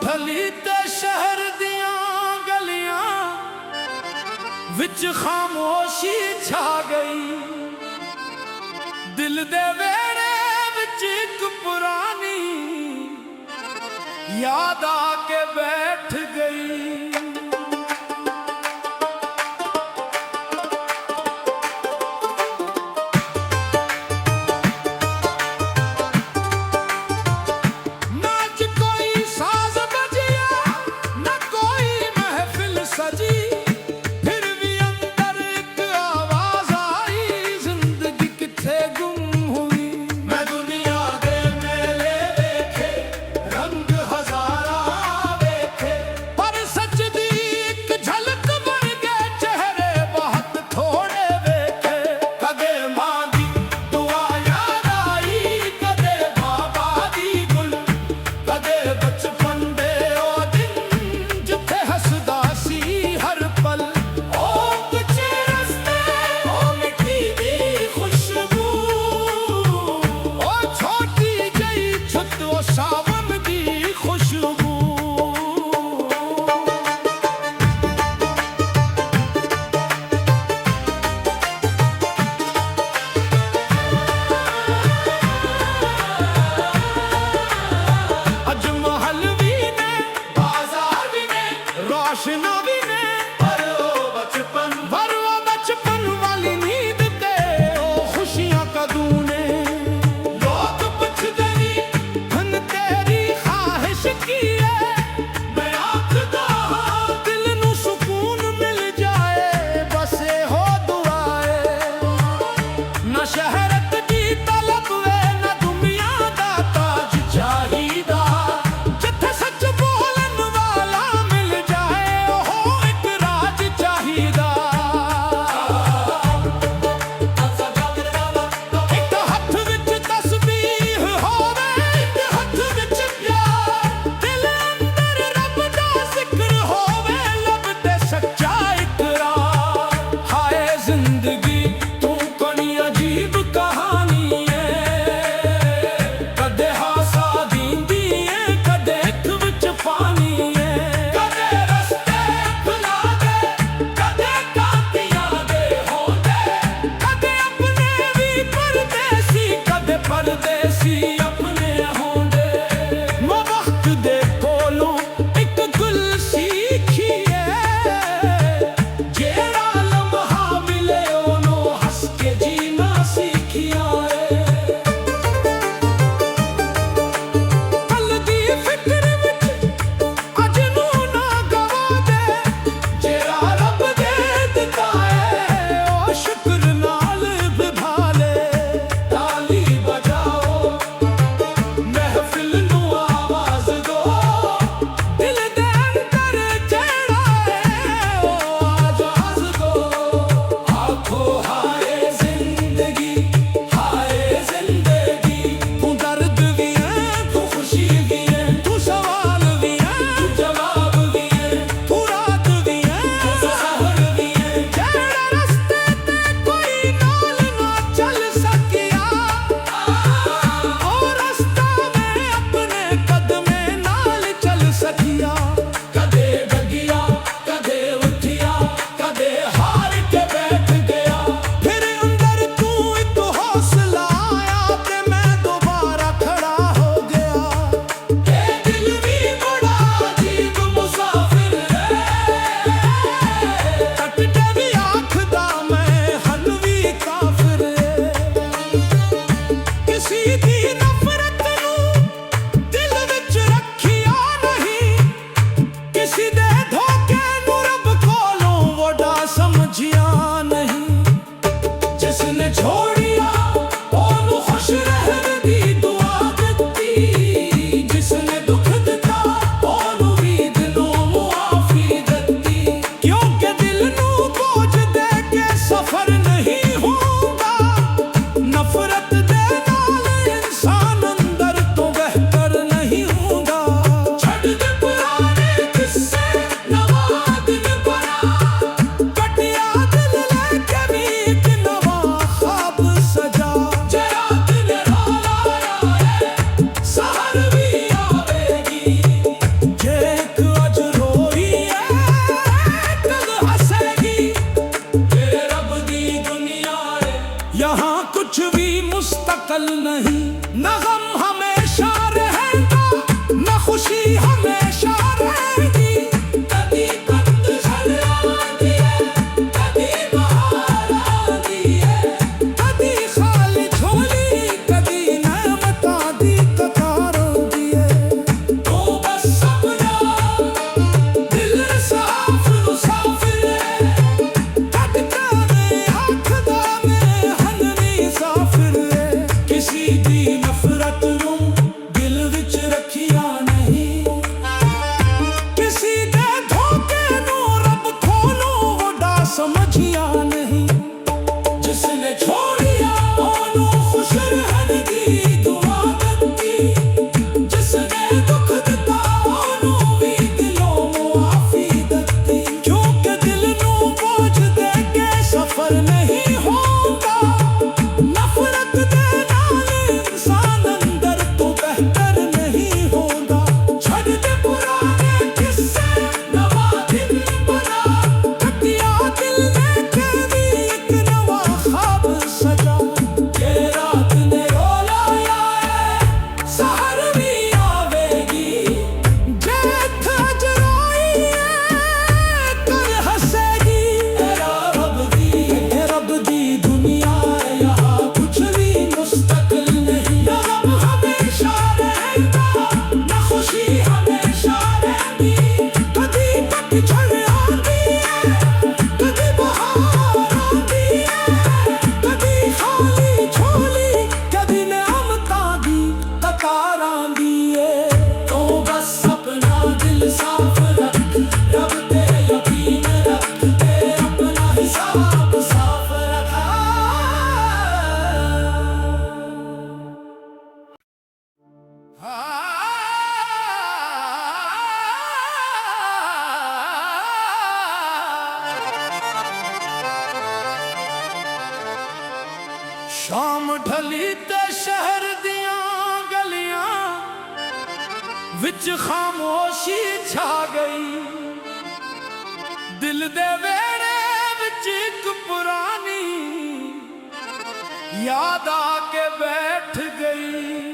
ढली ते शहर दियां गलियां विच खामोशी छा गई। दिल दे वेड़े विच एक पुरानी याद आके बैठ गई। बचपन वाली नींद ते ओ खुशियां कदू ने लोग पुछदे हन तेरी ख्वाहिश की है। मैं आखदा दिल नू सुकून मिल जाए बस हो दुआए। ना शहरत दी तलब वे ना दुनिया दा ताज चाहिदा। जिथे सच बोलन वाला मिल जाए ओ एक शाम ढली ते शहर दियां गलियां विच खामोशी छा गई। दिल दे वेड़े विच एक पुरानी याद आके बैठ गई।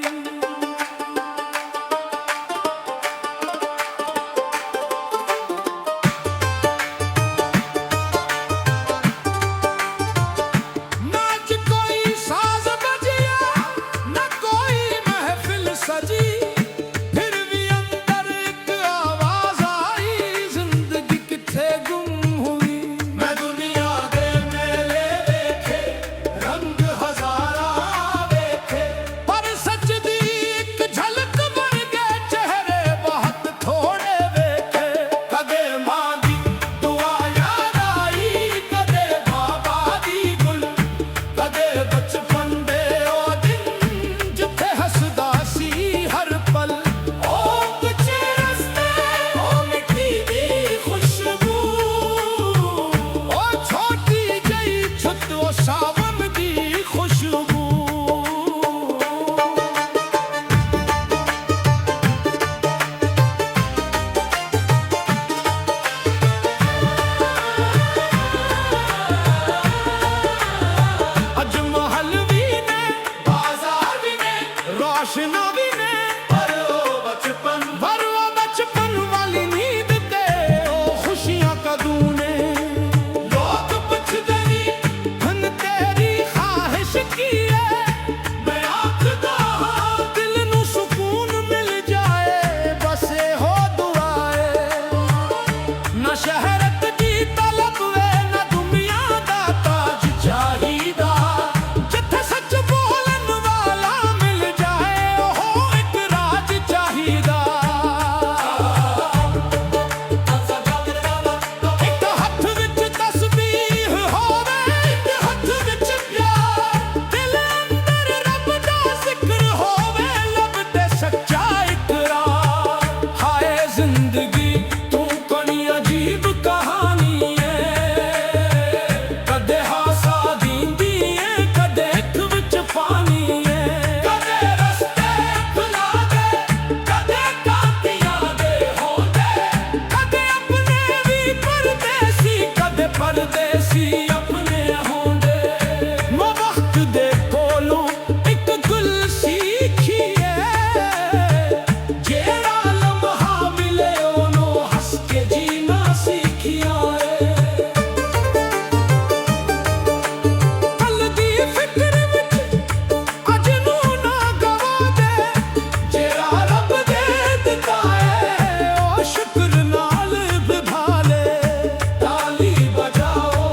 ताली बजाओ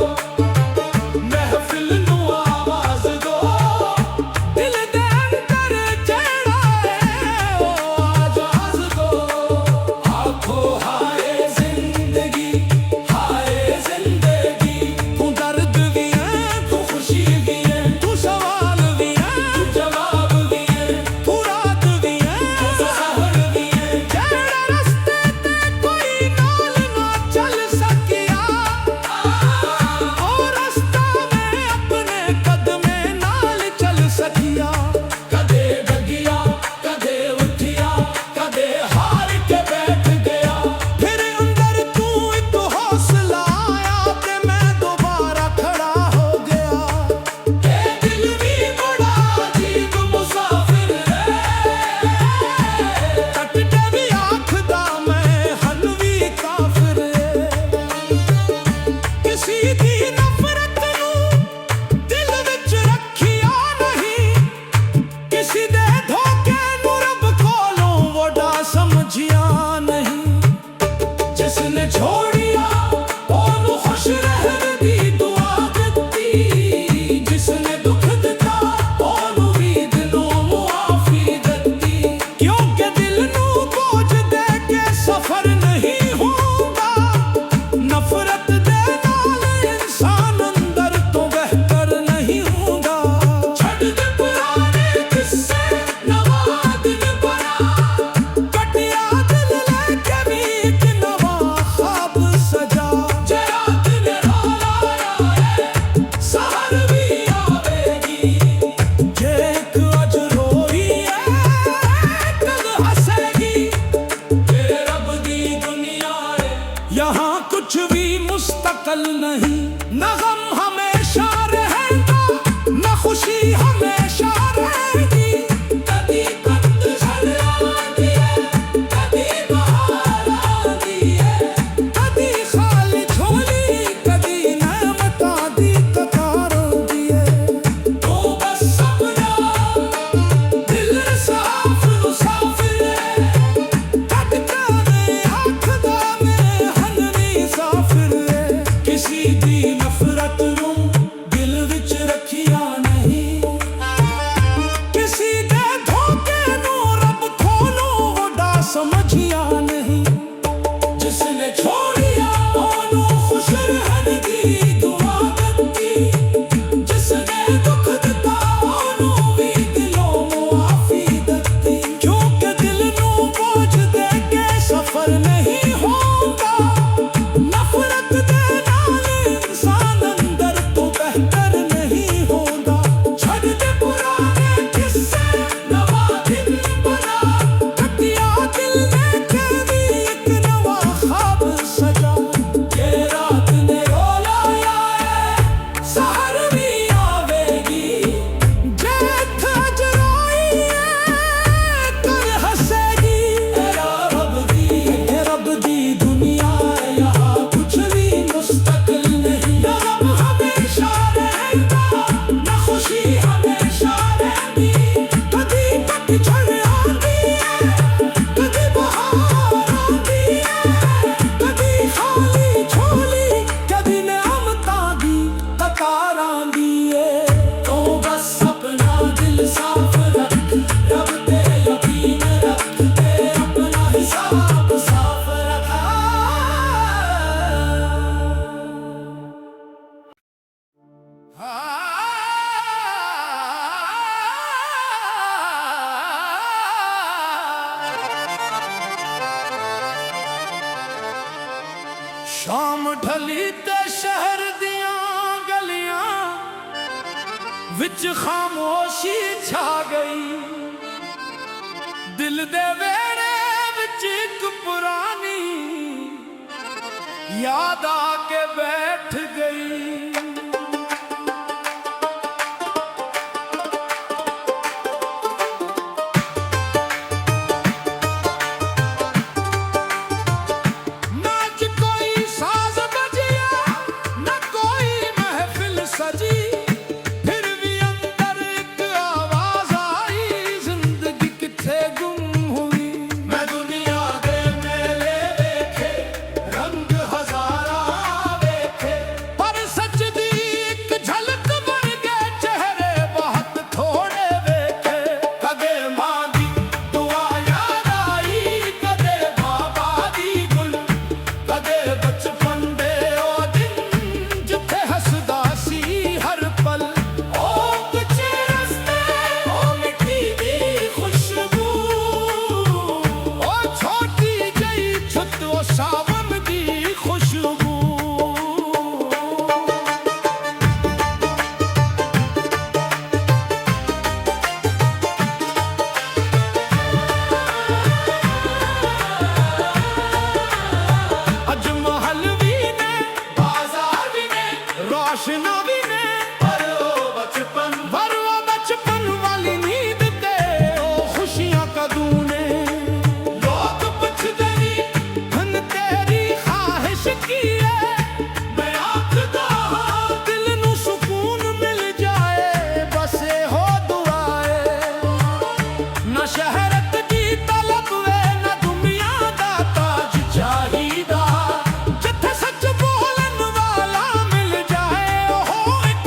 कुछ भी मुस्तकिल नहीं, न गम हमेशा रहेगा, न खुशी हमेशा रहेगी। कभी पतझड़ आती है, कभी बहार आती है, कभी खाली झोली, कभी नेमतां दी कतारां दी है। तो बस अपना दिल साफ मुसाफिर है, कटका में आखदा में हननी साफिर है। किसी दी नफरत नूं दिल विच रखिया नहीं, किसी दे धोखे नूं रब कोलों वड्डा समझिया नहीं। जिसने छोड़िया ओनू खुश रहन दी दुआ दित्ती, जिसने दुख दिता ओनू भी दिलों मुआफी दित्ती। क्योंकि दिल नूं बोझ दे के सफर नहीं होंदा, नफरत दे नाल इंसान अंदर तो बेहतर नहीं होंदा। छड़ दे पुराने किस्से नवा दिन बना, कटिया दिल ने तेरी एक नवा ख्वाब सजा। ये रात ने रोलाया है सहर भी आवेगी, जे इत्थे अज रोई है कल हसेगी। ए रब दी दुनिया है, यहाँ कुछ भी मुस्तकिल नहीं, न गम हमेशा रहेगा, न खुशी हमेशा रहेगी। कभी पतझड़ आती है, कभी बहार आती है, कभी खाली झोली, कभी नेमतां दी कतारां दी है। तो बस अपना दिल साफ रख, रब ते यकीन रख, ते अपना हिसाब साफ रखा। शाम ढली ते शहर दियां गलियां विच खामोशी छा गई। दिल दे वेड़े विच एक पुरानी याद आके बैठ गई। नाच कोई साज बजिया, न कोई महफिल सजी, फिर भी अंदर एक आवाज आई, जिंदगी किथे गुम हुई। मैं दुनिया दे मेले देखे, रंग हजारा देखे, पर सच दी एक झलक बन गए चेहरे बहुत थोड़े देखे। कदे मां दी दुआ याद आई, कदे बाबा दी गुल, कदे बचपन दे ओ दिन जिथे हसदा सी हर पल। ओ कच्चे रस्ते, ओ मिट्टी दी खुशबू, ओ छोटी जई छुत, ओ सावन दी खुशबू। अज महल भी ने, बाजार भी ने, रोशना भी ने, पर ओ बचपन वाली नींद ते ओ खुशियां कदूं ने। लोग पुछदे नी हन तेरी ख्वाहिश की है, मैं आखदा हां दिल नूं सुकून मिल जाए, बस हो दुआ है। ना शहरत दी तलब वे, ना दुनिया दा ताज चाहिदा, जिथे सच बोलन वाला मिल जाए, ओ एक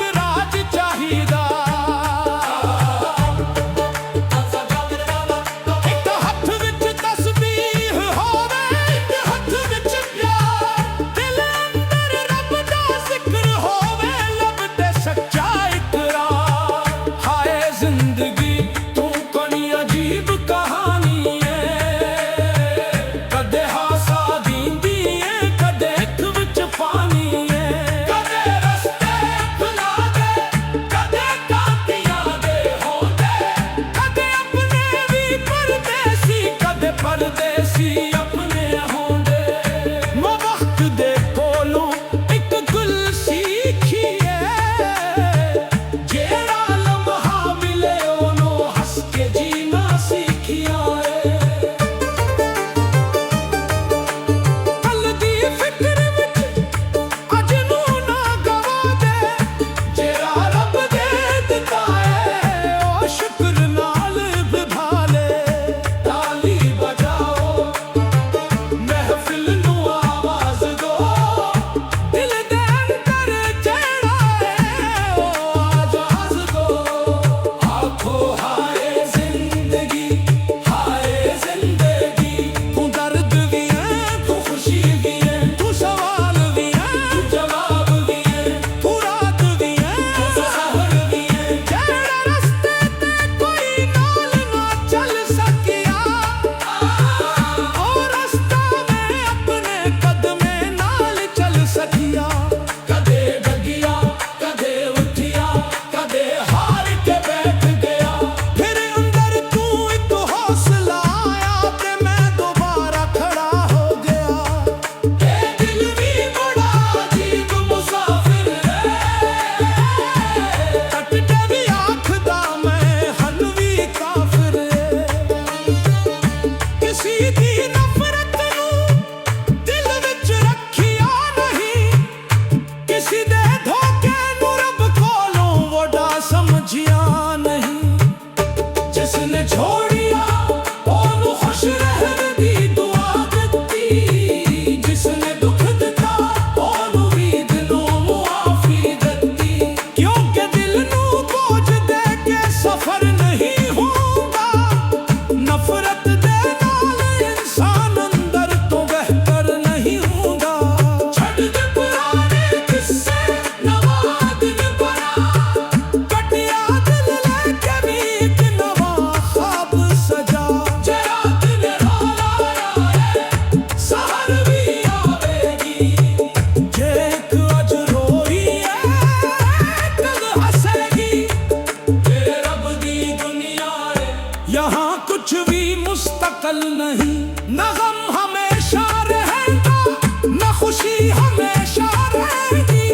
ਹਮੇਸ਼ਾ ਰਹਿੰਦੀ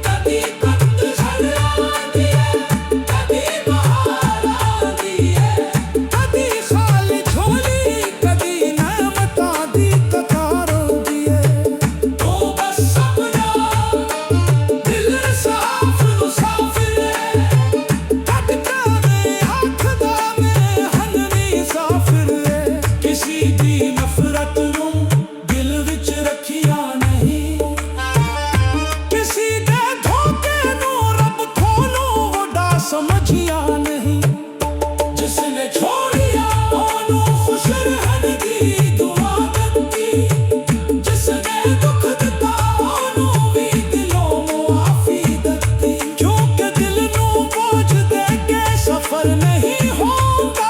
ਕਦੀ ਕੰਧ ਛੜਾਂਦੀ ਏ ਕਦੀ ਬਹਾਰ ਆਂਦੀ ਏ ਕਦੀ ਖਾਲੀ ਝੋਲੀ ਕਦੀ ਨਮਤਾਂ ਦੀ ਕਤਾਰ ਆਉਂਦੀ ਏ ਤੂੰ ਬਸ ਆਪਣਾ ਦਿਲ ਸਾਫ਼ ਮੁਸਾਫਿਰ ਏ ਕੱਟਦਾ ਨੇ ਆਖਦਾ ਮੈਂ ਹਨਨੀ ਸਾਫ਼ਿਰ ਏ ਕਿਸੇ ਦੀ ਨਫ਼ਰਤ ਨੂੰ ਦਿਲ ਵਿੱਚ ਰੱਖਿਆ ਨਹੀਂ ਕਿਸੇ ਦੇ ਧੋਖੇ ਨੂੰ ਰੱਬ ਕੋਲੋਂ ਵੱਡਾ ਸਮਝਿਆ ਨਹੀਂ ਜਿਸਨੇ ਛੋੜਿਆ ਉਹਨੂੰ ਖੁਸ਼ ਰਹਿਣ ਦੀ ਦੁਆ ਦਿੱਤੀ ਜਿਸਨੇ ਦੁੱਖ ਦਿੱਤਾ ਉਹਨੂੰ ਵੀ ਦਿਲੋਂ ਮੁਆਫੀ ਦਿੱਤੀ ਕਿਉਂਕਿ ਦਿਲ ਨੂੰ ਬੋਝ ਦੇ ਕੇ ਸਫ਼ਰ ਨਹੀਂ ਹੁੰਦਾ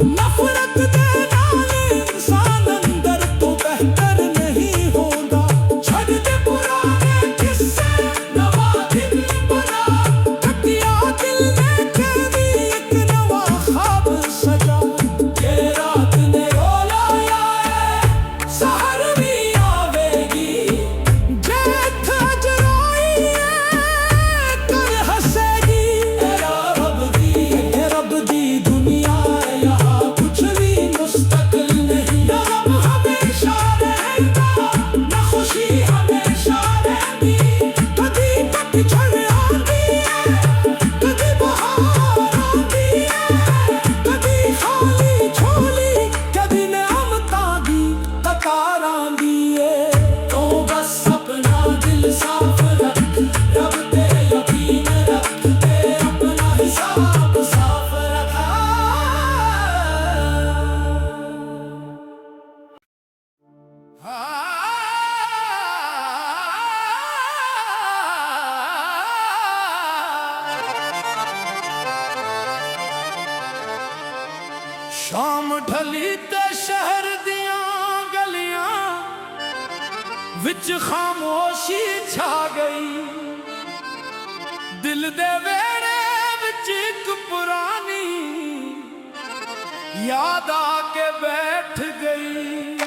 ਨਫ਼ਰਤ ਦੇ ਨਾਲ ਇਨਸਾਨ ਅੰਦਰ ਤੋਂ ਬਿਹਤਰ ਨਹੀਂ ਹੁੰਦਾ ਛੱਡ ਦੇ ਪੁਰਾਣੇ ਕਿੱਸੇ ਨਵਾਂ ਦਿਨ ਬਣਾ ਕੱਟਿਆ ਦਿਲ ਨੇ ਕਦੀ ਇੱਕ ਨਵਾਂ ਖ਼ਾਬ ਸਜਾ ਇਹ ਰਾਤ ਨੇ ਰੋਲਾਇਆ ਏ ਸਹਰ ਵੀ ਆਵੇਗੀ ਜੇ ਅੱਜ ਰੋਈ ਏ ਕੱਲ ਹੱਸੇਗੀ ਇਹ ਰੱਬ ਦੀ ਦੁਨੀਆ ਹੈ ਯਹਾਂ ਕੁਛ ਵੀ ਮੁਸਤਕਿਲ ਨਹੀਂ ਰੱਬ ਹਮੇਸ਼ਾ ਰਹਿੰਦਾ ਨਾ ਖੁਸ਼ੀ ਹਮੇਸ਼ਾ ਰਹਿੰਦੀ ਕਦੀ ਪਤਝੜ ਆਉਂਦੀ ਏ ਕਦੀ ਬਹਾਰ ਆਉਂਦੀ ਏ ਕਦੀ ਖਾਲੀ ਝੋਲੀ ਕਦੀ ਨਿਆਮਤਾਂ ਦੀ ਕਤਾਰ ਆਉਂਦੀ ਏ ਤੂੰ ਬਸ ਆਪਣਾ ਦਿਲ ਸਾਫ਼ ਰੱਖ ਰੱਬ ਤੇ ਯਕੀਨ ਰੱਖ ਤੇ ਆਪਣਾ ਹਿਸਾਬ ਸਾਫ਼ ਰੱਖ ਸ਼ਾਮ ਢਲੀ ਤੇ ਸ਼ਹਿਰ ਦੀਆਂ ਗਲੀਆਂ ਵਿੱਚ ਖਾਮੋਸ਼ੀ ਛਾ ਗਈ ਦਿਲ ਦੇ ਵਿਹੜੇ ਵਿੱਚ ਇੱਕ ਪੁਰਾਣੀ ਯਾਦ ਆ ਕੇ ਬੈਠ ਗਈ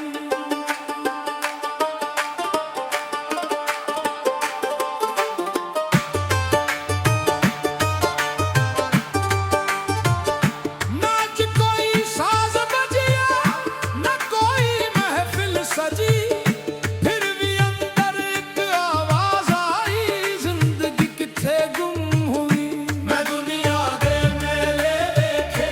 ਨਾ ਅੱਜ ਕੋਈ ਸਾਜ਼ ਬਜਿਆ ਨਾ ਕੋਈ ਮਹਿਫਿਲ ਸਜੀ ਫਿਰ ਵੀ ਅੰਦਰ ਇੱਕ ਆਵਾਜ਼ ਆਈ ਜ਼ਿੰਦਗੀ ਕਿੱਥੇ ਗੁੰਮ ਹੋਈ ਮੈਂ ਦੁਨੀਆ ਦੇ ਮੇਲੇ ਵੇਖੇ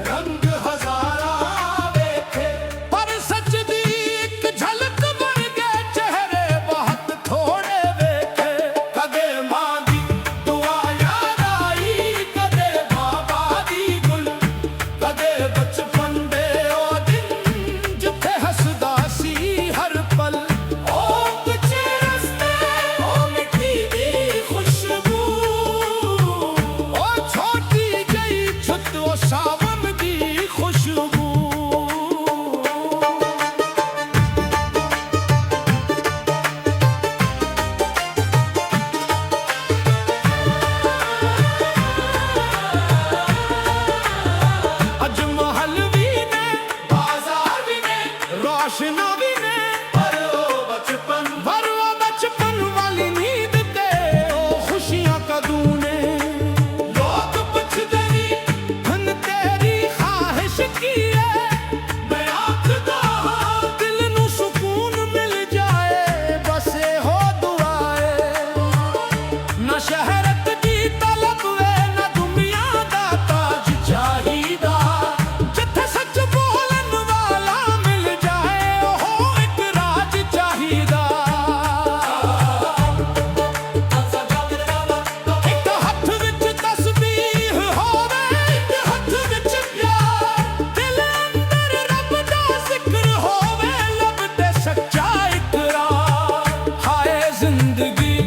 ਰੰਗ ਹਜ਼ਾਰਾਂ ਵੇਖੇ ਪਰ ਸੱਚ ਦੀ ਇੱਕ ਝਲਕ ਵਰਗੇ ਚਿਹਰੇ ਬਹੁਤ ਥੋੜੇ ਵੇਖੇ ਕਦੇ ਮਾਂ ਦੀ ਦੁਆ ਯਾਦ ਆਈ ਕਦੇ ਬਾਬਾ ਦੀ ਗੁਲ ਕਦੇ ਬਚਪਨ ਦੇ ਉਹ ਦਿਨ ਜਿੱਥੇ ਹੱਸਦਾ ਸੀ ਹਰ ਪਲ ਉਹ ਕੱਚੇ ਰਸਤੇ ਉਹ ਮਿੱਟੀ ਦੀ ਖੁਸ਼ਬੂ ਉਹ ਛੋਟੀ ਜਿਹੀ ਛੁੱਟ ਉਹ ਸਾਵਨ ਦੀ ਖੁਸ਼ਬੂ ਅੱਜ ਮਹਲ ਵੀ ਨੇ ਬਾਜ਼ਾਰ ਵੀ ਨੇ ਰੋਸ਼ਨਾ ਵੀ ਨੇ ਪਰ ਉਹ ਬਚਪਨ ਵਾਲੀ ਨੀਂਦ ਤੇ ਉਹ ਖੁਸ਼ੀਆਂ ਕਦੋਂ ਨੇ ਲੋਕ ਪੁੱਛਦੇ ਨੀ ਹਨ ਤੇਰੀ ਖਾਹਿਸ਼ ਕੀ ਏ ਮੈਂ ਆਖਦਾ ਹਾਂ ਦਿਲ ਨੂੰ ਸਕੂਨ ਮਿਲ ਜਾਏ ਬਸ ਇਹੋ ਦੁਆ ਏ ਨਾ ਸ਼ਹਿਰਤ ਦੀ ਤਲਬ ਵੇ ਨਾ ਦੁਨੀਆ ਦਾ ਤਾਜ ਚਾਹੀਦਾ ਜਿੱਥੇ ਸੱਚ ਬੋਲਣ ਵਾਲਾ ਮਿਲ ਜਾਏ ਉਹ ਇੱਕ ਰਾਜ ਚਾਹੀਦਾ ਇੱਕ ਹੱਥ ਵਿੱਚ ਤਸਬੀਹ ਹੋਵੇ ਇੱਕ ਹੱਥ ਵਿੱਚ ਪਿਆਰ ਦਿਲ ਅੰਦਰ ਰੱਬ ਦਾ ਜ਼ਿਕਰ ਹੋਵੇ ਲੱਭ ਤੇ ਸੱਚਾ ਇਕਰਾਰ ਹਾਏ ਜ਼ਿੰਦਗੀ